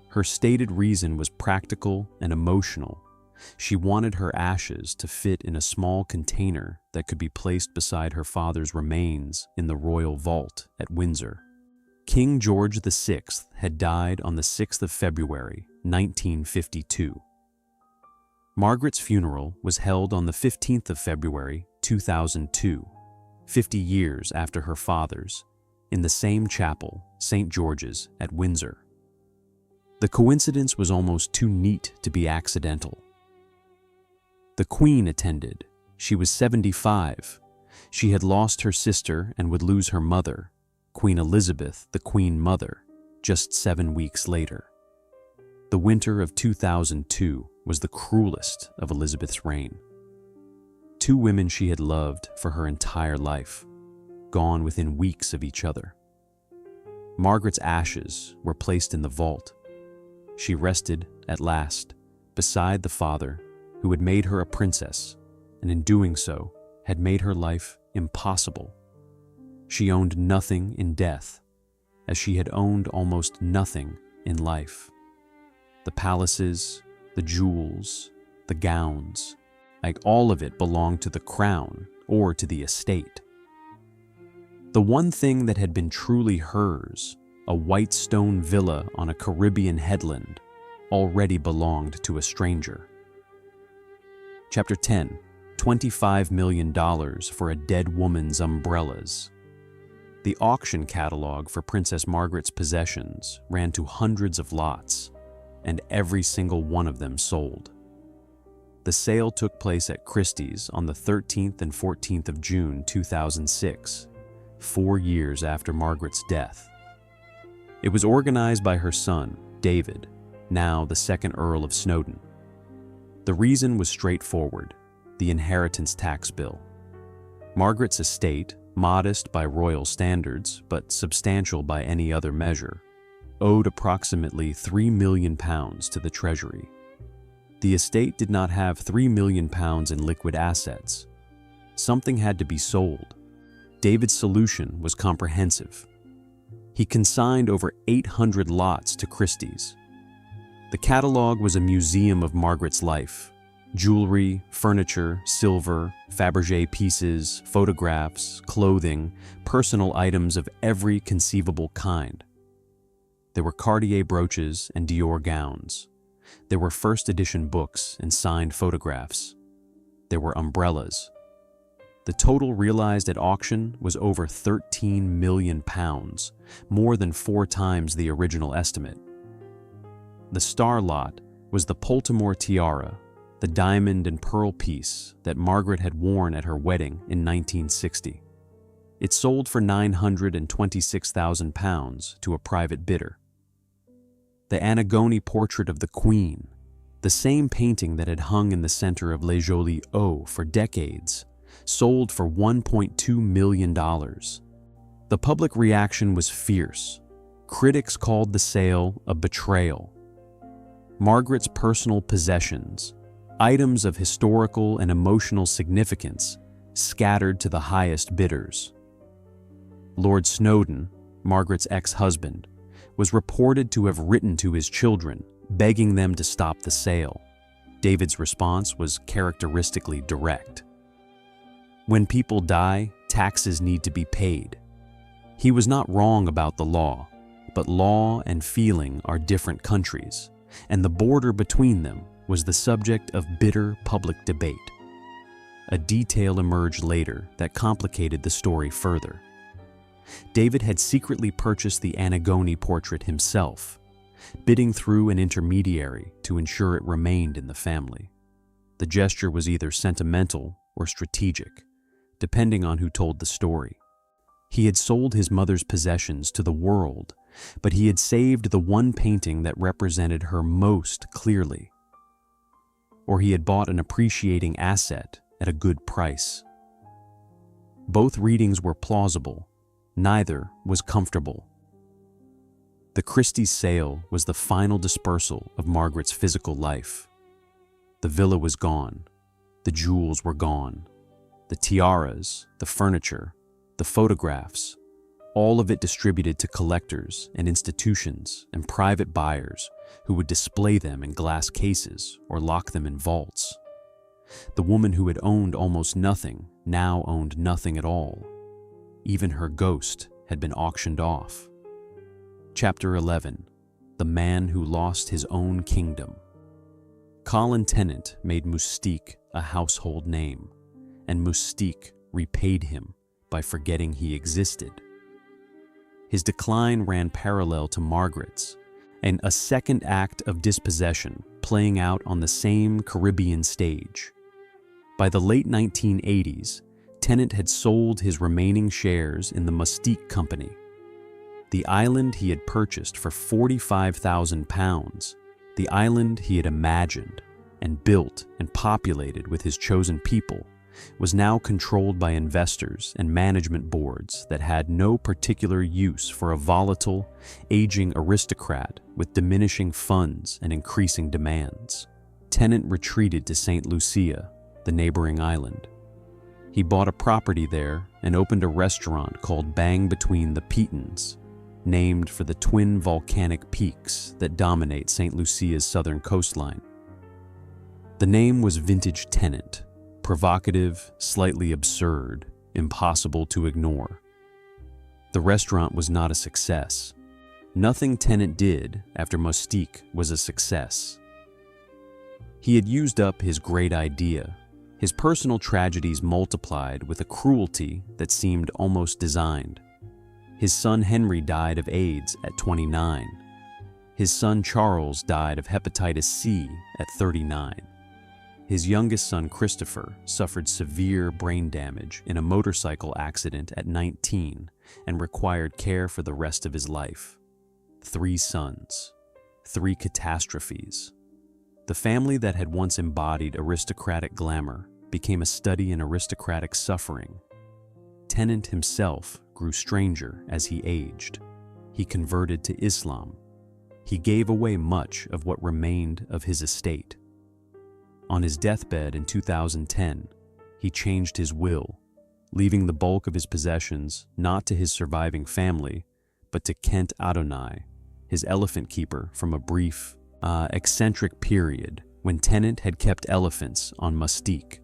Her stated reason was practical and emotional. She wanted her ashes to fit in a small container that could be placed beside her father's remains in the royal vault at Windsor. King George VI had died on the 6th of February, 1952. Margaret's funeral was held on the 15th of February, 2002, 50 years after her father's, in the same chapel, St. George's, at Windsor. The coincidence was almost too neat to be accidental. The Queen attended. She was 75. She had lost her sister and would lose her mother, Queen Elizabeth, the Queen Mother, just 7 weeks later. The winter of 2002 was the cruelest of Elizabeth's reign. 2 women she had loved for her entire life, gone within weeks of each other. Margaret's ashes were placed in the vault. She rested, at last, beside the father who had made her a princess, and in doing so, had made her life impossible. She owned nothing in death, as she had owned almost nothing in life. The palaces, the jewels, the gowns, like all of it belonged to the crown or to the estate. The one thing that had been truly hers, a white stone villa on a Caribbean headland, already belonged to a stranger. Chapter 10. $25 million for a dead woman's umbrellas. The auction catalog for Princess Margaret's possessions ran to hundreds of lots, and every single one of them sold. The sale took place at Christie's on the 13th and 14th of June 2006, 4 years after Margaret's death. It was organized by her son, David, now the 2nd Earl of Snowdon. The reason was straightforward: the inheritance tax bill. Margaret's estate, modest by royal standards but substantial by any other measure, owed approximately £3 million to the Treasury. The estate did not have £3 million in liquid assets. Something had to be sold. David's solution was comprehensive. He consigned over 800 lots to Christie's. The catalog was a museum of Margaret's life: jewelry, furniture, silver, Fabergé pieces, photographs, clothing, personal items of every conceivable kind. There were Cartier brooches and Dior gowns. There were first edition books and signed photographs. There were umbrellas. The total realized at auction was over £13 million, more than 4 times the original estimate. The star lot was the Poltimore tiara, the diamond and pearl piece that Margaret had worn at her wedding in 1960. It sold for £926,000 to a private bidder. The Annigoni portrait of the Queen, the same painting that had hung in the center of Les Jolies Eaux for decades, sold for $1.2 million. The public reaction was fierce. Critics called the sale a betrayal. Margaret's personal possessions, items of historical and emotional significance, scattered to the highest bidders. Lord Snowdon, Margaret's ex-husband, was reported to have written to his children, begging them to stop the sale. David's response was characteristically direct. When people die, taxes need to be paid. He was not wrong about the law, but law and feeling are different countries, and the border between them was the subject of bitter public debate. A detail emerged later that complicated the story further. David had secretly purchased the Annigoni portrait himself, bidding through an intermediary to ensure it remained in the family. The gesture was either sentimental or strategic, depending on who told the story. He had sold his mother's possessions to the world but he had saved the one painting that represented her most clearly. Or he had bought an appreciating asset at a good price. Both readings were plausible, neither was comfortable. The Christie's sale was the final dispersal of Margaret's physical life. The villa was gone, the jewels were gone, the tiaras, the furniture, the photographs, all of it distributed to collectors and institutions and private buyers who would display them in glass cases or lock them in vaults. The woman who had owned almost nothing now owned nothing at all. Even her ghost had been auctioned off. Chapter 11. The Man Who Lost His Own Kingdom. Colin Tennant made Mustique a household name, and Mustique repaid him by forgetting he existed. His decline ran parallel to Margaret's, and a second act of dispossession playing out on the same Caribbean stage. By the late 1980s, Tennant had sold his remaining shares in the Mustique Company. The island he had purchased for £45,000, the island he had imagined and built and populated with his chosen people, was now controlled by investors and management boards that had no particular use for a volatile, aging aristocrat with diminishing funds and increasing demands. Tennant retreated to St. Lucia, the neighboring island. He bought a property there and opened a restaurant called Bang Between the Petons, named for the twin volcanic peaks that dominate St. Lucia's southern coastline. The name was Vintage Tennant, provocative, slightly absurd, impossible to ignore. The restaurant was not a success. Nothing Tennant did after Mustique was a success. He had used up his great idea. His personal tragedies multiplied with a cruelty that seemed almost designed. His son Henry died of AIDS at 29. His son Charles died of hepatitis C at 39. His youngest son Christopher suffered severe brain damage in a motorcycle accident at 19 and required care for the rest of his life. 3 sons, 3 catastrophes. The family that had once embodied aristocratic glamour became a study in aristocratic suffering. Tennant himself grew stranger as he aged. He converted to Islam. He gave away much of what remained of his estate. On his deathbed in 2010, he changed his will, leaving the bulk of his possessions not to his surviving family, but to Kent Adonai, his elephant keeper from a brief, eccentric period when Tennant had kept elephants on Mustique.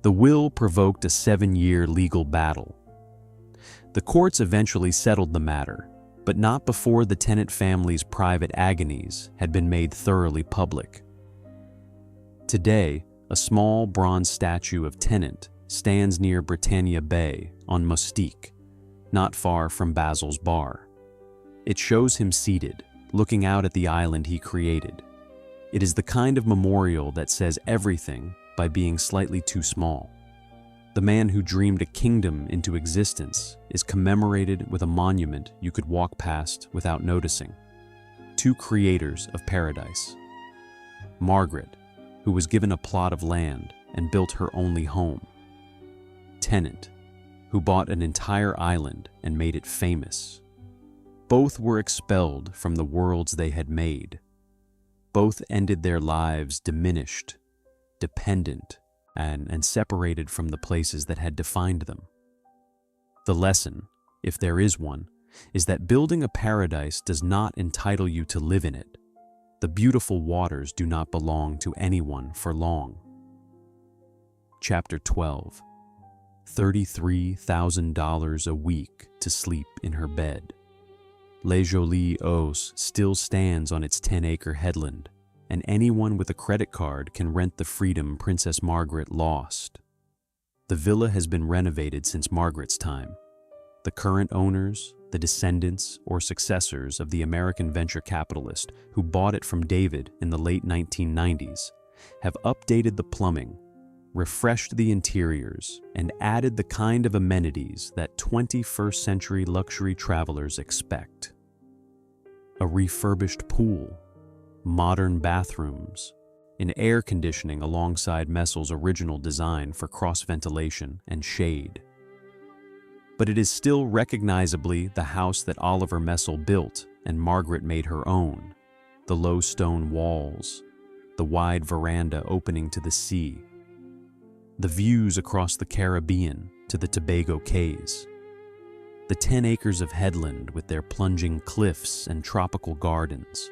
The will provoked a 7-year legal battle. The courts eventually settled the matter, but not before the Tennant family's private agonies had been made thoroughly public. Today, a small bronze statue of Tennant stands near Britannia Bay on Mustique, not far from Basil's Bar. It shows him seated, looking out at the island he created. It is the kind of memorial that says everything by being slightly too small. The man who dreamed a kingdom into existence is commemorated with a monument you could walk past without noticing. 2 creators of paradise. Margaret, who was given a plot of land and built her only home. Tennant, who bought an entire island and made it famous. Both were expelled from the worlds they had made. Both ended their lives diminished, dependent, and separated from the places that had defined them. The lesson, if there is one, is that building a paradise does not entitle you to live in it. The beautiful waters do not belong to anyone for long. Chapter 12. $33,000 a week to sleep in her bed. Les Jolies Eaux still stands on its 10-acre headland, and anyone with a credit card can rent the freedom Princess Margaret lost. The villa has been renovated since Margaret's time. The current owners, the descendants or successors of the American venture capitalist who bought it from David in the late 1990s, have updated the plumbing, refreshed the interiors, and added the kind of amenities that 21st century luxury travelers expect. A refurbished pool, modern bathrooms, and air conditioning alongside Messel's original design for cross-ventilation and shade. But it is still recognizably the house that Oliver Messel built and Margaret made her own. The low stone walls, the wide veranda opening to the sea, the views across the Caribbean to the Tobago Cays, the 10 acres of headland with their plunging cliffs and tropical gardens.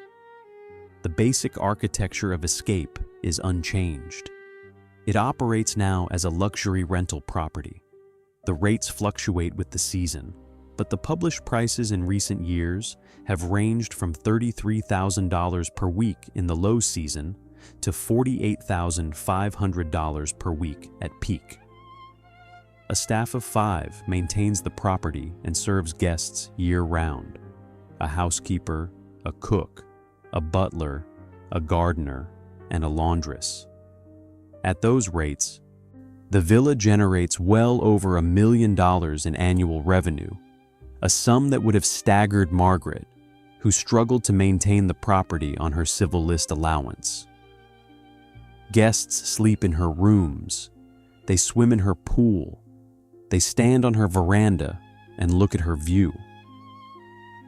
The basic architecture of Escape is unchanged. It operates now as a luxury rental property. The rates fluctuate with the season, but the published prices in recent years have ranged from $33,000 per week in the low season to $48,500 per week at peak. A staff of 5 maintains the property and serves guests year-round. A housekeeper, a cook, a butler, a gardener, and a laundress. At those rates, the villa generates well over $1 million in annual revenue, a sum that would have staggered Margaret, who struggled to maintain the property on her civil list allowance. Guests sleep in her rooms, they swim in her pool, they stand on her veranda and look at her view.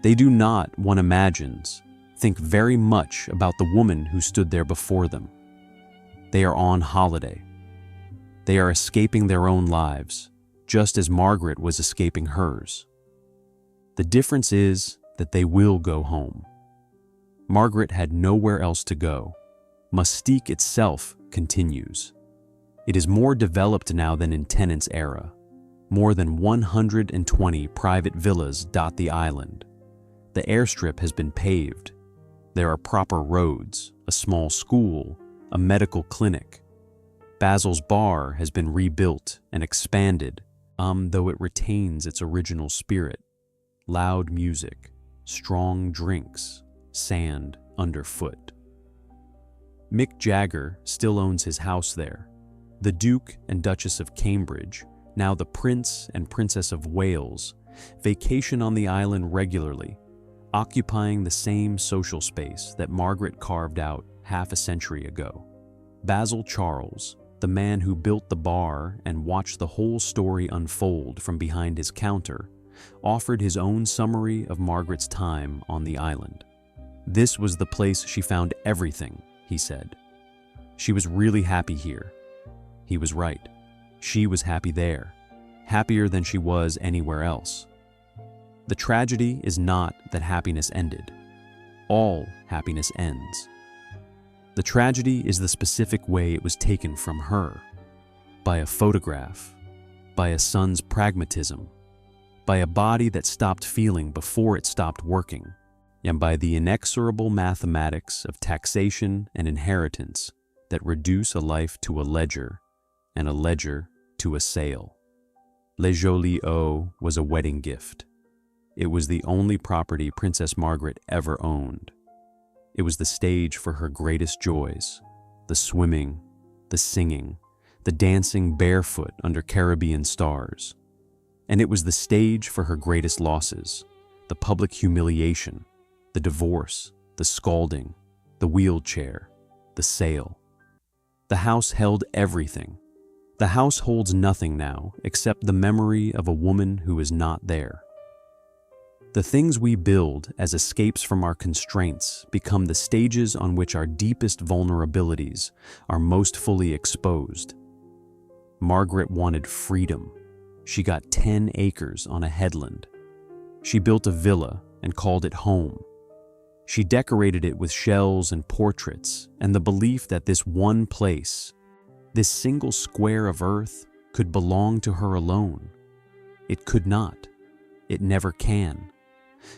They do not, one imagines, think very much about the woman who stood there before them. They are on holiday. They are escaping their own lives, just as Margaret was escaping hers. The difference is that they will go home. Margaret had nowhere else to go. Mustique itself continues. It is more developed now than in Tennant's era. More than 120 private villas dot the island. The airstrip has been paved. There are proper roads, a small school, a medical clinic. Basil's bar has been rebuilt and expanded, though it retains its original spirit. Loud music, strong drinks, sand underfoot. Mick Jagger still owns his house there. The Duke and Duchess of Cambridge, now the Prince and Princess of Wales, vacation on the island regularly, occupying the same social space that Margaret carved out half a century ago. Basil Charles, the man who built the bar and watched the whole story unfold from behind his counter, offered his own summary of Margaret's time on the island. This was the place she found everything, he said. She was really happy here. He was right. She was happy there, happier than she was anywhere else. The tragedy is not that happiness ended. All happiness ends. The tragedy is the specific way it was taken from her, by a photograph, by a son's pragmatism, by a body that stopped feeling before it stopped working, and by the inexorable mathematics of taxation and inheritance that reduce a life to a ledger and a ledger to a sale. Les Jolies Eaux was a wedding gift. It was the only property Princess Margaret ever owned. It was the stage for her greatest joys, the swimming, the singing, the dancing barefoot under Caribbean stars. And it was the stage for her greatest losses, the public humiliation, the divorce, the scalding, the wheelchair, the sale. The house held everything. The house holds nothing now except the memory of a woman who is not there. The things we build as escapes from our constraints become the stages on which our deepest vulnerabilities are most fully exposed. Margaret wanted freedom. She got 10 acres on a headland. She built a villa and called it home. She decorated it with shells and portraits and the belief that this one place, this single square of earth, could belong to her alone. It could not. It never can.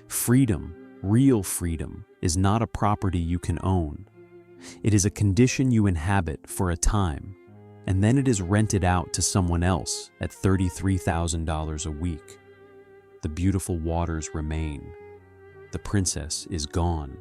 Freedom, real freedom, is not a property you can own. It is a condition you inhabit for a time, and then it is rented out to someone else at $33,000 a week. The beautiful waters remain. The princess is gone.